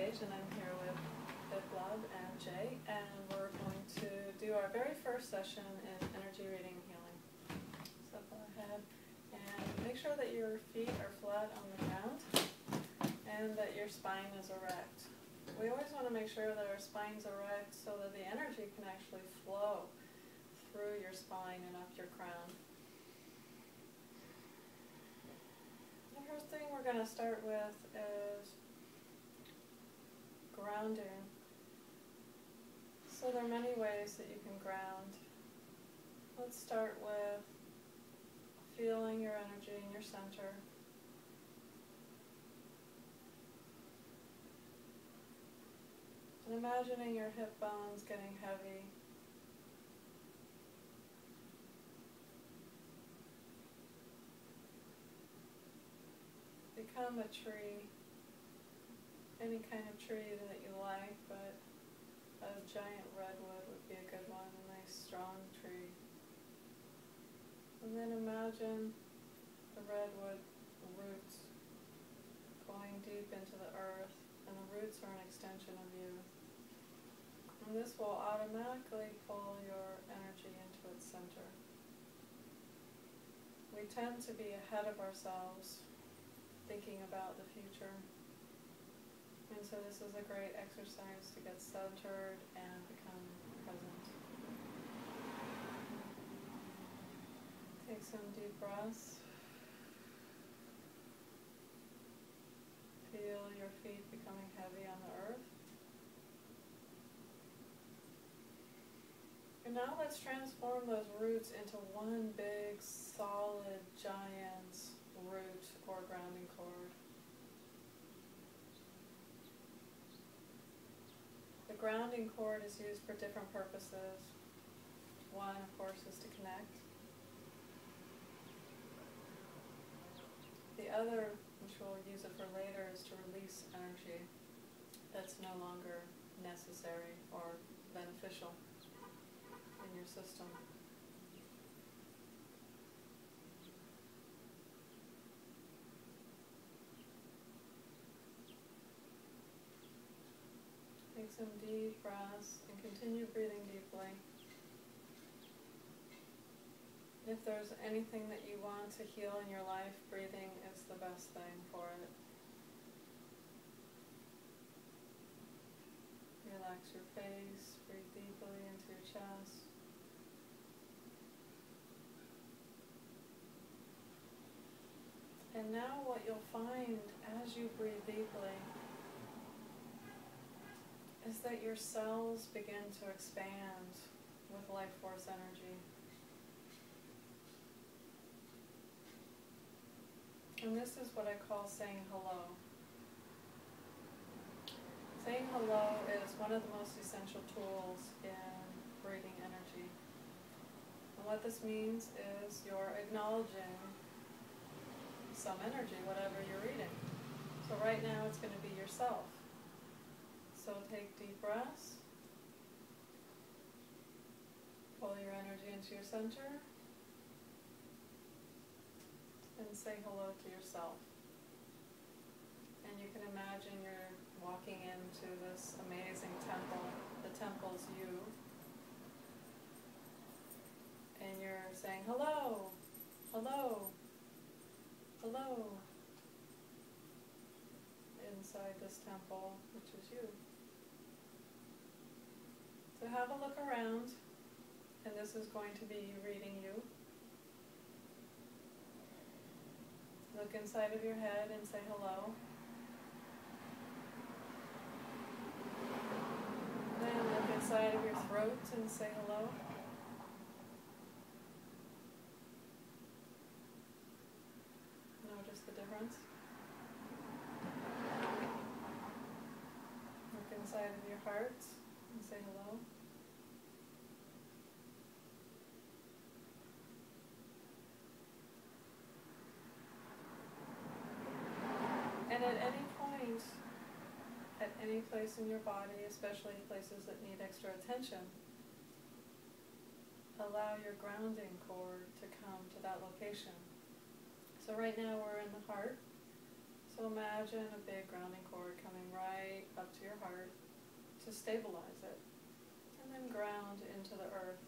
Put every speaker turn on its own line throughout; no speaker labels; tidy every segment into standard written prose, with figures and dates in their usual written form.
stage, and I'm here with Biplab and Jay, and we're going to do our very first session in energy reading and healing. So go ahead and make sure that your feet are flat on the ground and that your spine is erect. We always want to make sure that our spine's erect so that the energy can actually flow through your spine and up your crown. The first thing we're going to start with is grounding. So there are many ways that you can ground. Let's start with feeling your energy in your center. And imagining your hip bones getting heavy. Become a tree, any kind of tree that you like, but a giant redwood would be a good one, a nice strong tree. And then imagine the redwood roots going deep into the earth, and the roots are an extension of you. And this will automatically pull your energy into its center. We tend to be ahead of ourselves, thinking about the future. And so this is a great exercise to get centered and become present. Take some deep breaths. Feel your feet becoming heavy on the earth. And now let's transform those roots into one big, solid, giant root or grounding cord. The grounding cord is used for different purposes. One, of course, is to connect. The other, which we'll use it for later, is to release energy that's no longer necessary or beneficial in your system. Take some deep breaths and continue breathing deeply. If there's anything that you want to heal in your life, breathing is the best thing for it. Relax your face, breathe deeply into your chest. And now what you'll find as you breathe deeply is that your cells begin to expand with life force energy. And this is what I call saying hello. Saying hello is one of the most essential tools in breathing energy. And what this means is you're acknowledging some energy, whatever you're reading. So right now it's going to be yourself. So take deep breaths, pull your energy into your center, and say hello to yourself. And you can imagine you're walking into this amazing temple. The temple's you. And you're saying hello, hello, hello, inside this temple, which is you. So have a look around, and this is going to be you reading you. Look inside of your head and say hello. Then look inside of your throat and say hello. Notice the difference. Look inside of your heart and say hello. And at any point, at any place in your body, especially places that need extra attention, allow your grounding cord to come to that location. So right now we're in the heart. So imagine a big grounding cord coming right up to your heart to stabilize it, and then ground into the earth.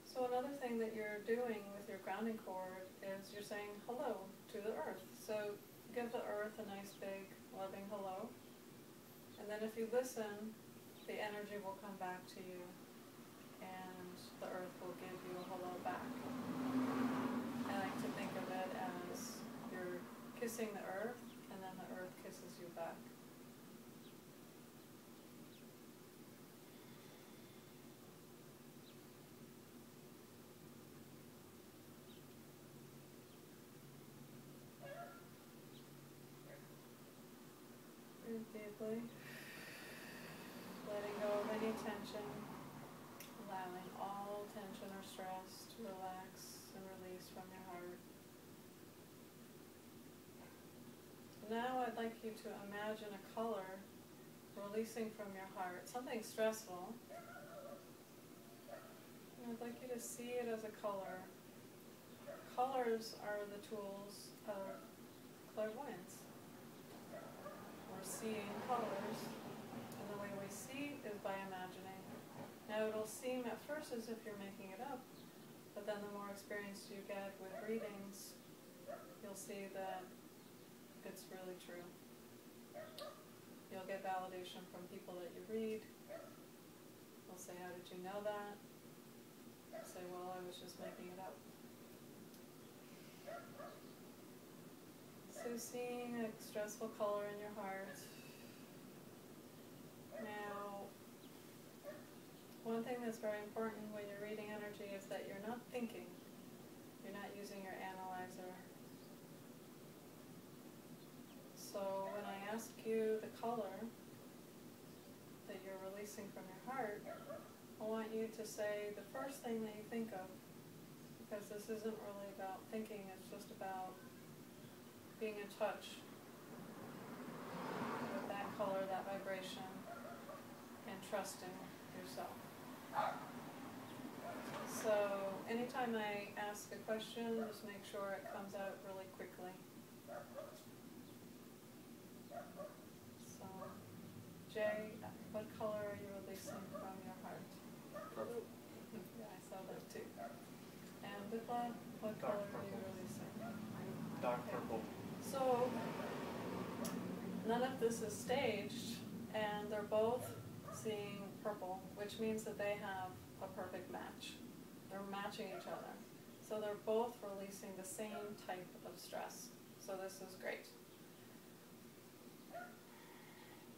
So another thing that you're doing with your grounding cord is you're saying hello to the earth. So give the earth a nice big loving hello, and then if you listen, the energy will come back to you, and the earth will give you a hello back. I like to think of it as you're kissing the earth, and then the earth kisses you back. Breathe deeply, letting go of any tension, allowing all tension or stress to relax and release from your heart. Now I'd like you to imagine a color releasing from your heart, something stressful. And I'd like you to see it as a color. Colors are the tools of clairvoyance. We're seeing colors, and the way we see is by imagining. Now it'll seem at first as if you're making it up, but then the more experience you get with readings, you'll see that it's really true. You'll get validation from people that you read. They'll say, how did you know that? You'll say, well, I was just making it up. So seeing a stressful color in your heart. Now, one thing that's very important when you're reading energy is that you're not thinking. You're not using your analyzer. So when I ask you the color that you're releasing from your heart, I want you to say the first thing that you think of, because this isn't really about thinking, it's just about being in touch with that color, that vibration, and trusting yourself. So anytime I ask a question, just make sure it comes out really quickly. So, Jay, what color are you releasing from your heart?
Purple.
Yeah, I saw that too. And Bipla, what color are you releasing?
Dark purple.
So, none of this is staged, and they're both seeing purple, which means that they have a perfect match. They're matching each other. So they're both releasing the same type of stress. So this is great.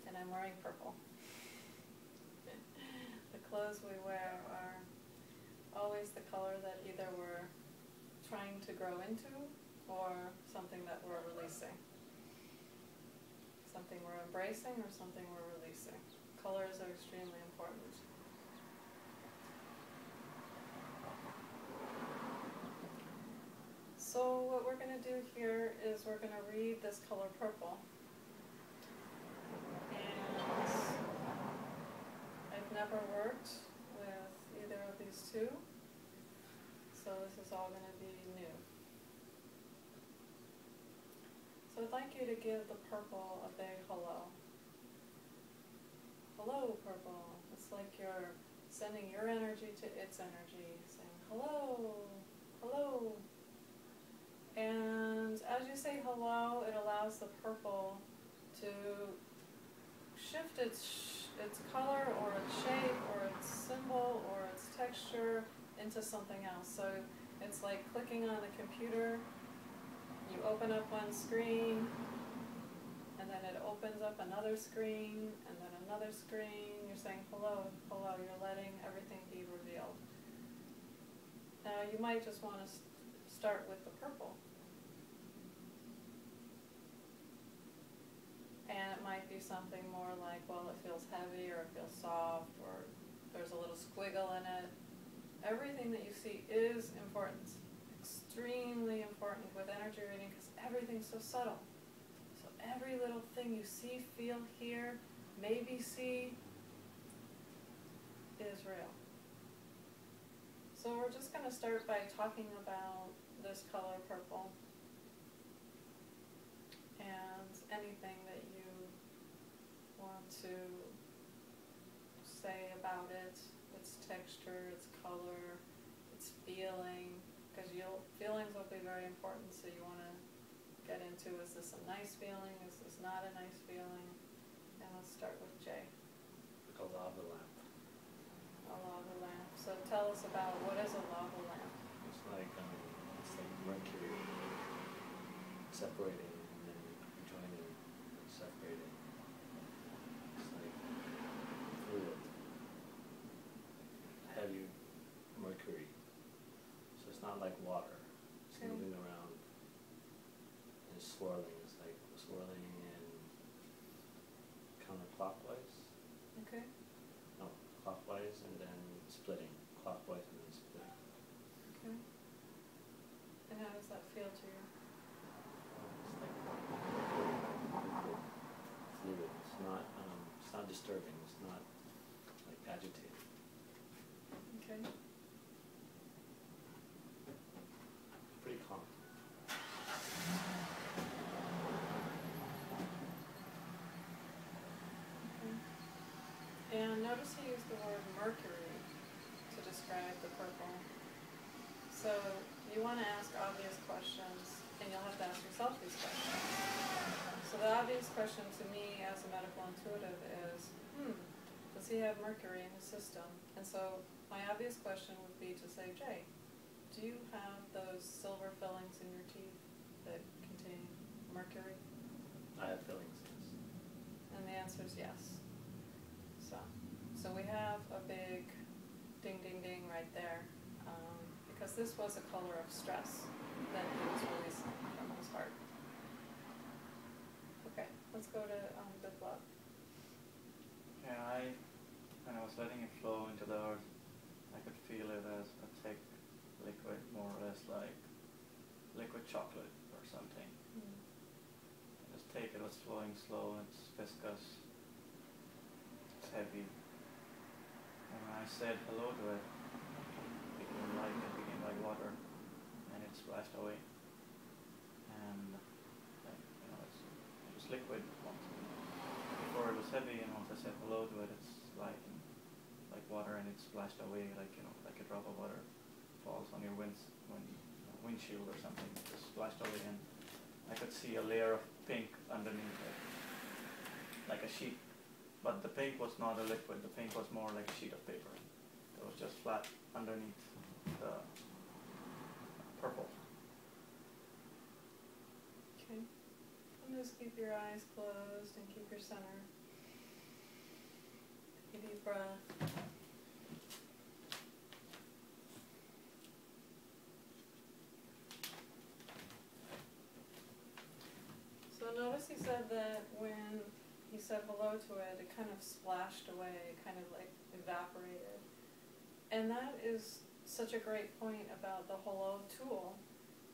And I'm wearing purple. The clothes we wear are always the color that either we're trying to grow into or something that we're releasing. Something we're embracing or something we're releasing. Colors are extremely important. So what we're going to do here is we're going to read this color purple. And I've never worked with either of these two, so this is all going to be new. So I'd like you to give the purple a big hello. Hello, purple. It's like you're sending your energy to its energy, saying hello, hello. And as you say hello, it allows the purple to shift its color or its shape or its symbol or its texture into something else. So it's like clicking on a computer. You open up one screen, and then it opens up another screen, and then another screen. You're saying hello, hello. You're letting everything be revealed. Now you might just want to start with the purple. And it might be something more like, well, it feels heavy, or it feels soft, or there's a little squiggle in it. Everything that you see is important. Extremely important with energy reading, because everything's so subtle. So every little thing you see, feel, hear, maybe see, is real. So we're just going to start by talking about this color purple. anything that you want to say about it, its texture, its color, its feeling, because feelings will be very important, so you want to get into, is this a nice feeling, is this not a nice feeling? And let's start with Jay.
Like a lava lamp.
A lava lamp. So tell us about, what is a lava lamp?
It's like mercury separating and then joining and separating. It's like fluid, heavy mercury. So it's not like water. It's
Okay.
moving around and swirling. It's like swirling in counterclockwise.
Okay.
No, clockwise and then splitting. Clockwise and then splitting.
Okay. And how does that feel to you?
It's like fluid. It's not disturbing. It's not like agitated.
Okay.
It's pretty calm.
Okay. And notice he used the word mercury to describe the purple. So you want to ask obvious questions, and you'll have to ask yourself these questions. So the obvious question to me as a medical intuitive is, does he have mercury in his system? And so my obvious question would be to say, Jay, do you have those silver fillings in your teeth that contain mercury?
I have feelings, yes.
And the answer is yes. So we have a big ding, ding, ding right there, because this was a color of stress that he was releasing from his heart. Okay, let's go to Biplab.
Yeah, when I was letting it flow into the earth, I could feel it as a thick liquid, more or less like liquid chocolate or something. Just take it, it's flowing slow, it's viscous, it's heavy. And when I said hello to it, it became like water, and it splashed away. And it's liquid. Before it was heavy, and once I said hello to it, it's like water, and it splashed away like a drop of water falls on your windshield or something. It just splashed away, and I could see a layer of pink underneath it, like a sheet. But the pink was not a liquid. The pink was more like a sheet of paper. It was just flat underneath the purple.
Okay. And just keep your eyes closed and keep your center. Take a deep breath. So notice he said that when he said hello to it, it kind of splashed away, kind of like evaporated. And that is such a great point about the hello tool,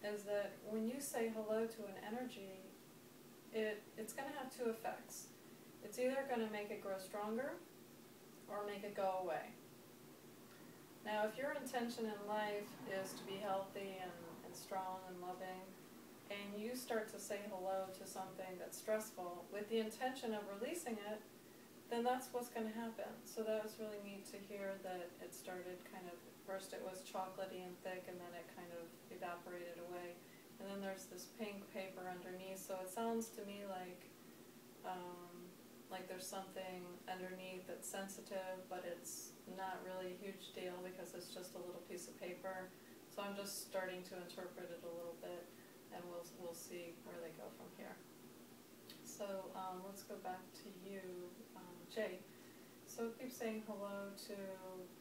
is that when you say hello to an energy, it's going to have two effects. It's either going to make it grow stronger or make it go away. Now, if your intention in life is to be healthy and strong and loving, and you start to say hello to something that's stressful with the intention of releasing it, then that's what's going to happen. So that was really neat to hear that it started kind of, first it was chocolatey and thick, and then it kind of evaporated away. And then there's this pink paper underneath, so it sounds to me like there's something underneath that's sensitive, but it's not really a huge deal because it's just a little piece of paper. So I'm just starting to interpret it a little bit, and we'll see where they go from here. So let's go back to you, Jay. So keep saying hello to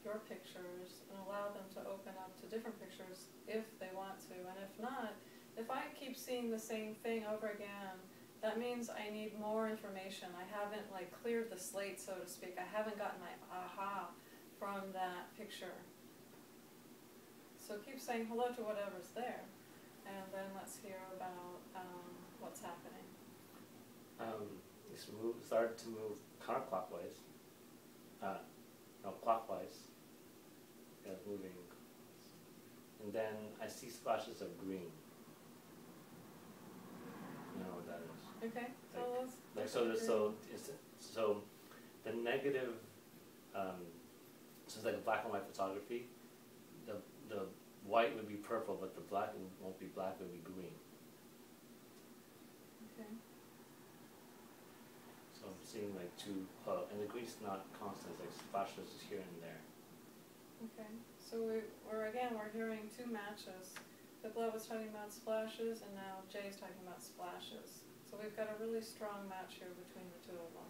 your pictures and allow them to open up to different pictures if they want to. And if not, if I keep seeing the same thing over again, that means I need more information. I haven't cleared the slate, so to speak. I haven't gotten my aha from that picture. So keep saying hello to whatever's there, and then let's hear about what's happening.
It's started to move counterclockwise. No, clockwise. Yeah, it's moving. And then I see splashes of green. You know what that is?
Okay, tell
So
the
so
green.
is it, so the negative, so it's like black and white photography. The white would be purple, but the black won't be black. It would be green.
Okay.
So I'm seeing like two, and the green's not constant. It's like splashes here and there.
Okay. So we're hearing two matches. The blood was talking about splashes, and now Jay's talking about splashes. So we've got a really strong match here between the two of them.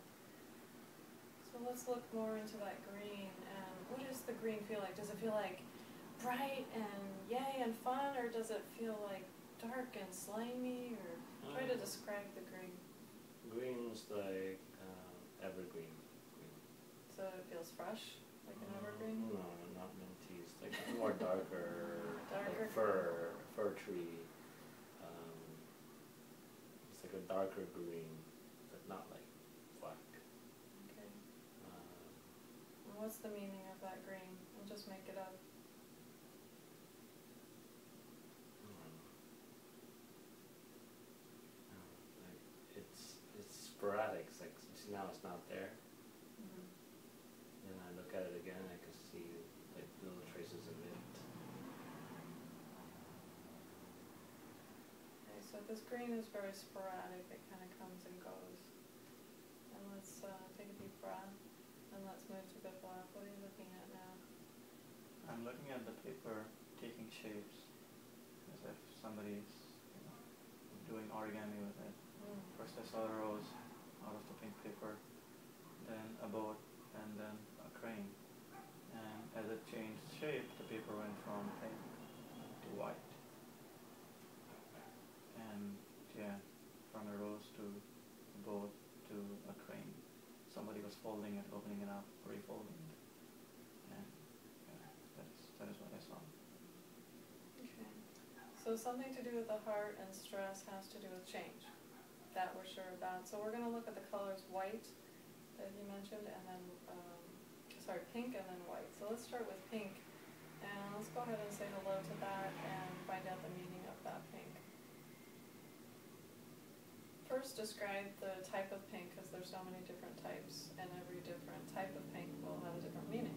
So let's look more into that green. And what does the green feel like? Does it feel like bright and yay and fun, or does it feel like dark and slimy? Or try to describe the green.
Green's like evergreen green.
So it feels fresh, like an evergreen.
No, not minty. It's like more darker,
Darker.
like fir tree. It's like a darker green, but not like black.
Okay. And what's the meaning of that green? We'll just make it up.
Like it's sporadic. It's like, see, now it's not there.
Mm-hmm.
Then I look at it again, I can see like little traces of it.
Okay, so this green is very sporadic. It kind of comes and goes. And let's take a deep breath, and let's move to good black. What are you looking at now?
I'm looking at the paper taking shapes, as if somebody's, doing origami with it. First I saw a rose out of the pink paper, then a boat, and then a crane. And as it changed shape, the paper went from pink to white. And yeah, from a rose to a boat to a crane. Somebody was folding it, opening it up, refolding it. And yeah, that is what I saw.
Okay. So something to do with the heart and stress has to do with change. That we're sure about. So we're going to look at the colors white, that you mentioned, and then, pink and then white. So let's start with pink. And let's go ahead and say hello to that and find out the meaning of that pink. First, describe the type of pink, because there's so many different types, and every different type of pink will have a different meaning.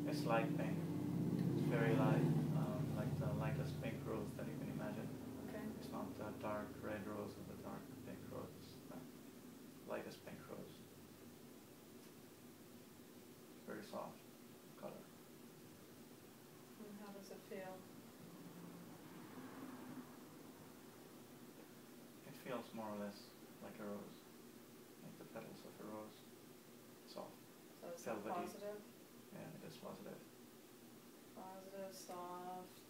It's light pink. It's very light, like the lightest pink rose that you can imagine.
Okay.
It's not the dark red rose or the dark pink rose. It's the lightest pink rose. It's very soft color.
And how does it feel?
It feels more or less like a rose, like the petals of a rose. Soft.
So it's
Velvety.
positive?
Yeah, it is positive.
Positive, soft,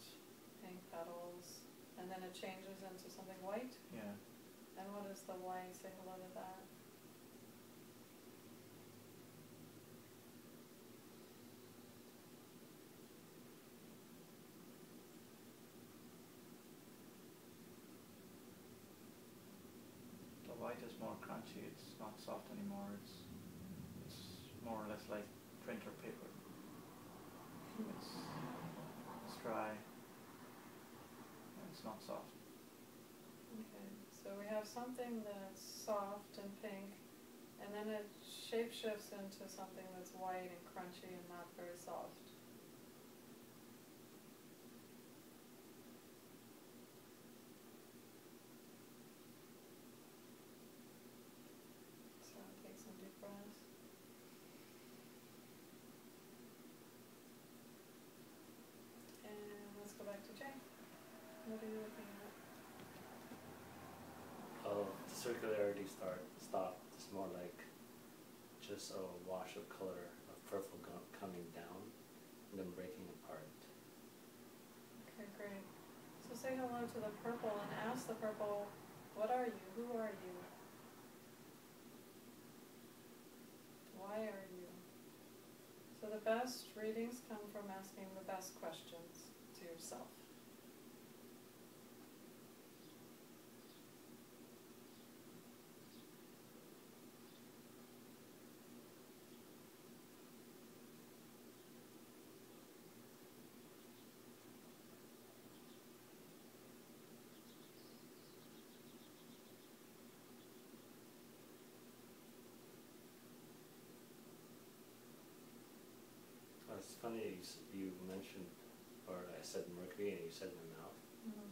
pink petals. And then it changes into something white?
Yeah.
And what is the white? Say hello to that.
The white is more crunchy. It's not soft anymore. It's more or less like printer paper. It's dry. And it's not soft.
Okay, so we have something that's soft and pink, and then it shapeshifts into something that's white and crunchy and not very soft. So take some deep breaths. And let's go back to Jay. What are you looking at?
Oh, the circularity stopped. It's more like just a wash of color of purple coming down and then breaking apart.
Okay, great. So say hello to the purple and ask the purple, what are you? Who are you? Why are you? So the best readings come from asking the best questions to yourself.
It's funny you mentioned, or I said Mercury and you said my mouth,
Mm-hmm.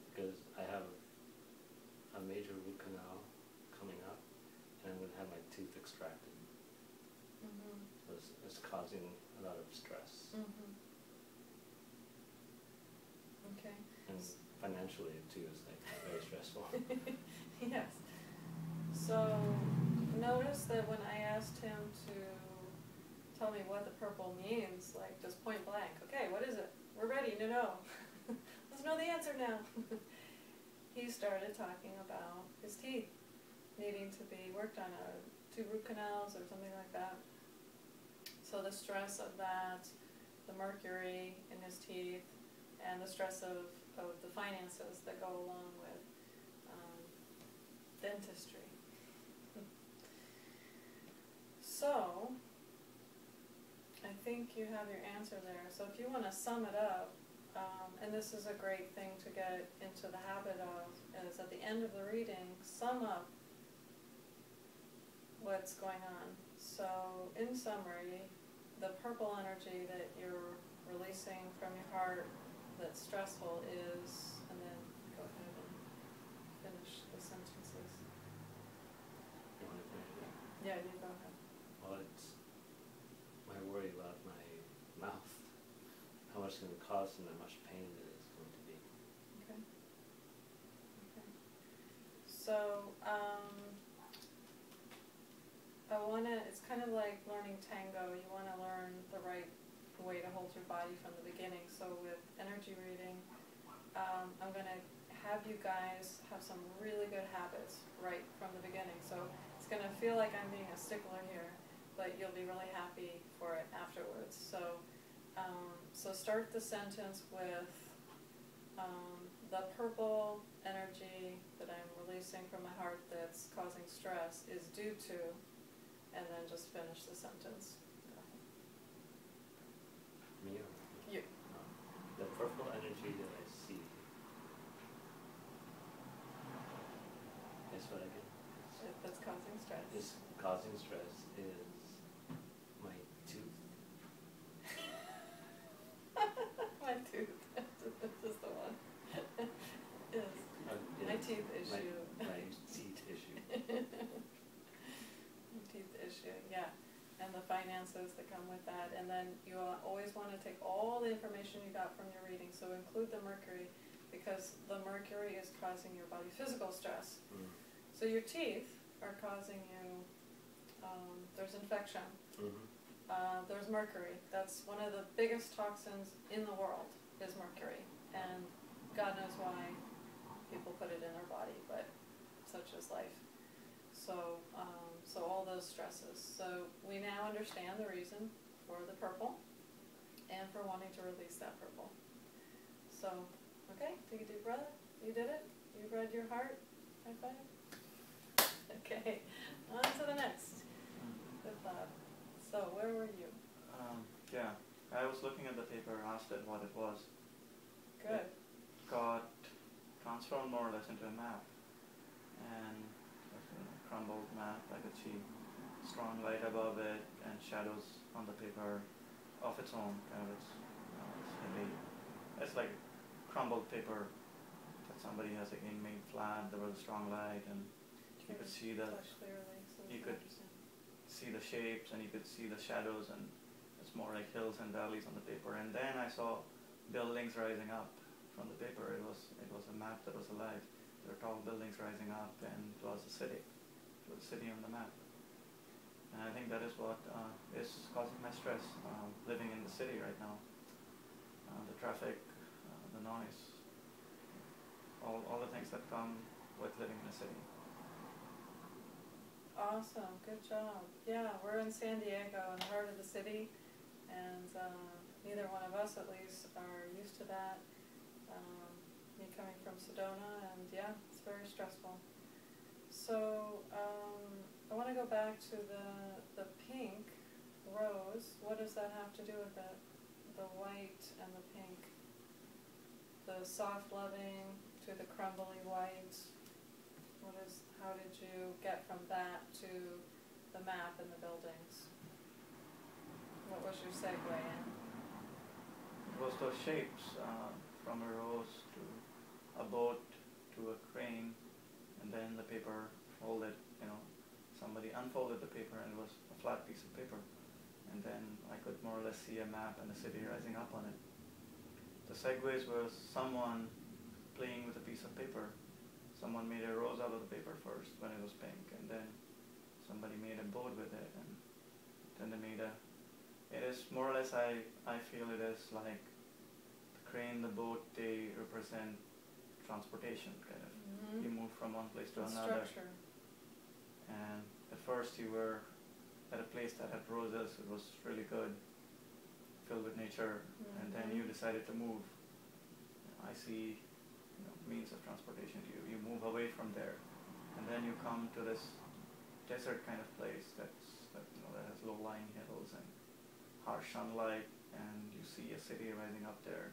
because I have a major root canal coming up, and I'm going to have my tooth extracted.
Mm-hmm.
So it's causing a lot of stress.
Mm-hmm. Okay.
And financially too, it's like very stressful.
Yes. So notice that when I asked him to tell me what the purple means, like just point blank, okay, what is it? We're ready to know. Let's know the answer now. He started talking about his teeth needing to be worked on, 2 root canals or something like that. So the stress of that, the mercury in his teeth, and the stress of the finances that go along with dentistry. So, I think you have your answer there. So if you want to sum it up, and this is a great thing to get into the habit of, is at the end of the reading, sum up what's going on. So, in summary, the purple energy that you're releasing from your heart that's stressful is, and then go ahead and finish the sentences.
You want to finish it?
Yeah, you go ahead.
Well, it's my worry about my mouth, how much it's going to cause and how much pain it is going to be.
Okay. Okay. So, it's kind of like learning tango. You want to learn the right way to hold your body from the beginning. So with energy reading, I'm going to have you guys have some really good habits right from the beginning. So it's going to feel like I'm being a stickler here, but you'll be really happy for it afterwards. So, so start the sentence with the purple energy that I'm releasing from my heart that's causing stress is due to, and then just finish the sentence. Go ahead.
Me or
You.
the purple energy that I see is what again?
That's causing stress.
Is causing stress is my tooth.
My tooth. This is the one. Is my teeth issue.
My teeth issue.
Teeth issue, yeah. And the finances that come with that. And then you always want to take all the information you got from your reading. So include the mercury, because the mercury is causing your body physical stress.
Mm.
So your teeth are causing you, there's infection.
Mm-hmm.
There's mercury. That's one of the biggest toxins in the world, is mercury. And God knows why people put it in their body, but such is life. So, so all those stresses. So we now understand the reason for the purple and for wanting to release that purple. So, okay, take a deep breath. You did it. You read your heart. High five. Okay, on to the next. Good thought. So, where were you?
Yeah, I was looking at the paper, asked it what it was.
Good.
It got transformed more or less into a map, and crumbled map. I could see strong light above it and shadows on the paper of its own. Kind of it's heavy. It's like crumbled paper that somebody has again made flat. There was a strong light, and you could see the
Clearly, so
you could see the shapes, and you could see the shadows, and it's more like hills and valleys on the paper. And then I saw buildings rising up from the paper. It was a map that was alive. There were tall buildings rising up, and it was a city. It was a city on the map. And I think that is what is causing my stress, living in the city right now. The traffic, the noise, all the things that come with living in a city.
Awesome, good job. Yeah, we're in San Diego, in the heart of the city, and neither one of us, at least, are used to that. Me coming from Sedona, and yeah, it's very stressful. So I want to go back to the pink rose. What does that have to do with it? The white and the pink. The soft loving to the crumbly white. How did you get from that to the map and the buildings? What was your segue in?
It was those shapes, from a rose to a boat to a crane, and then the paper folded, somebody unfolded the paper and it was a flat piece of paper. And then I could more or less see a map and the city rising up on it. The segues was someone playing with a piece of paper. Someone made a rose out of the paper first when it was pink, and then somebody made a boat with it, and then they made it is more or less, I feel it is like the crane, the boat, they represent transportation, kind of.
Mm-hmm.
You move from one place to
And
another.
structure.
And at first you were at a place that had roses, it was really good, filled with nature, and then you decided to move. I see means of transportation to you. You move away from there, and then you come to this desert kind of place that has low-lying hills and harsh sunlight, and you see a city rising up there,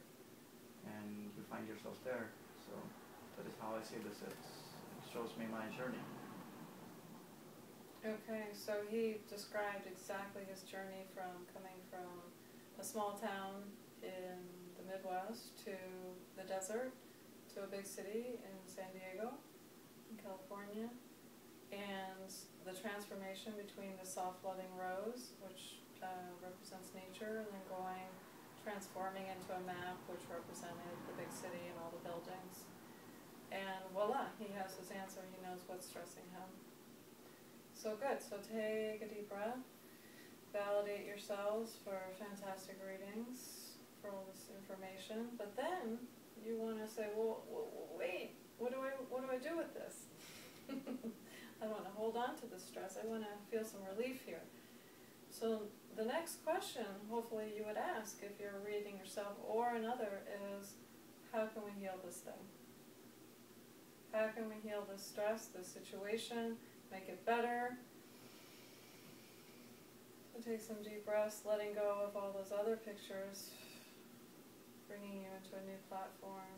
and you find yourself there. So that is how I see this. It shows me my journey.
Okay, so he described exactly his journey from coming from a small town in the Midwest to the desert, to a big city in San Diego, in California, and the transformation between the soft-loving rose, which represents nature, and then transforming into a map, which represented the big city and all the buildings. And voila, he has his answer. He knows what's stressing him. So good. So take a deep breath. Validate yourselves for fantastic readings, for all this information. But then you want to say, well, wait, what do I do with this? I don't want to hold on to the stress. I want to feel some relief here. So the next question, hopefully you would ask if you're reading yourself or another, is how can we heal this thing? How can we heal this stress, this situation, make it better? So take some deep breaths, letting go of all those other pictures, bringing you into a new platform.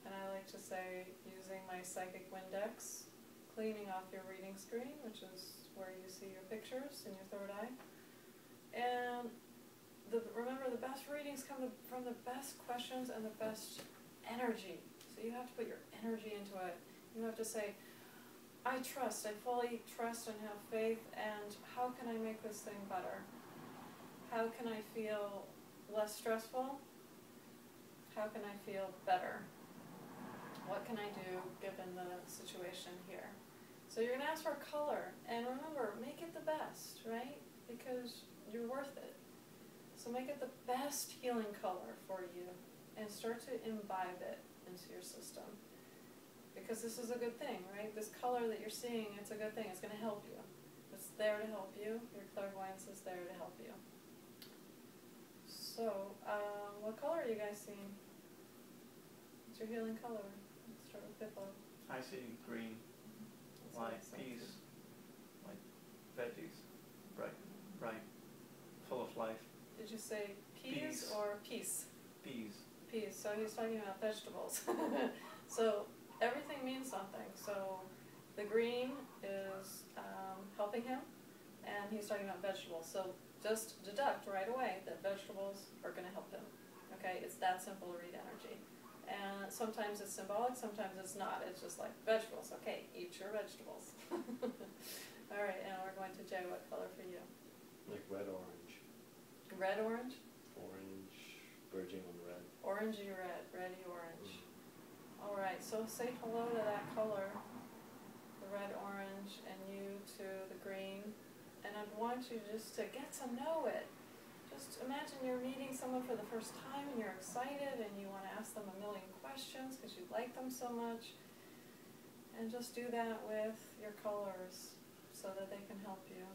And I like to say, using my psychic Windex, cleaning off your reading screen, which is where you see your pictures in your third eye. And remember, the best readings come from the best questions and the best energy. So you have to put your energy into it. You have to say, I trust, I fully trust and have faith, and how can I make this thing better? How can I feel less stressful? How can I feel better? What can I do given the situation here? So you're going to ask for a color, and remember, make it the best, right? Because you're worth it. So make it the best healing color for you, and start to imbibe it into your system. Because this is a good thing, right? This color that you're seeing, it's a good thing. It's going to help you. It's there to help you. Your clairvoyance is there to help you. So, what color are you guys seeing? What's your healing color? Let's start with Pippo.
I see green, like peas, like veggies, bright, full of life.
Did you say peas or peace?
Peas.
Peas. So he's talking about vegetables. So everything means something. So the green is helping him, and he's talking about vegetables. So just deduct right away that vegetables are going to help him. Okay, it's that simple to read energy. And sometimes it's symbolic, sometimes it's not. It's just like vegetables. Okay, eat your vegetables. All right, and we're going to Jay. What color for you?
Like red-orange.
Red-orange?
Orange, verging on red.
Orangey red, reddy orange. All right, so say hello to that color, the red-orange, and you to the green. And I'd want you just to get to know it. Just imagine you're meeting someone for the first time and you're excited and you want to ask them a million questions because you like them so much. And just do that with your colors so that they can help you.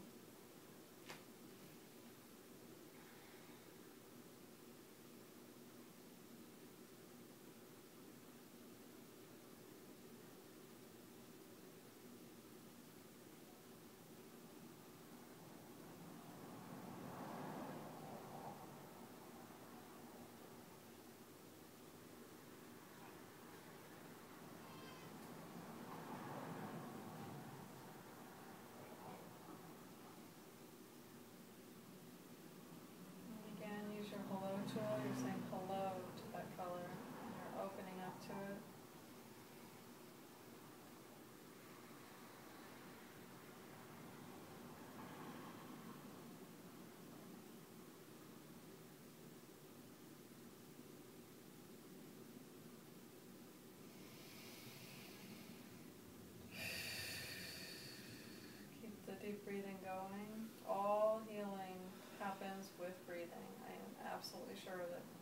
breathing going. All healing happens with breathing. I am absolutely sure of it.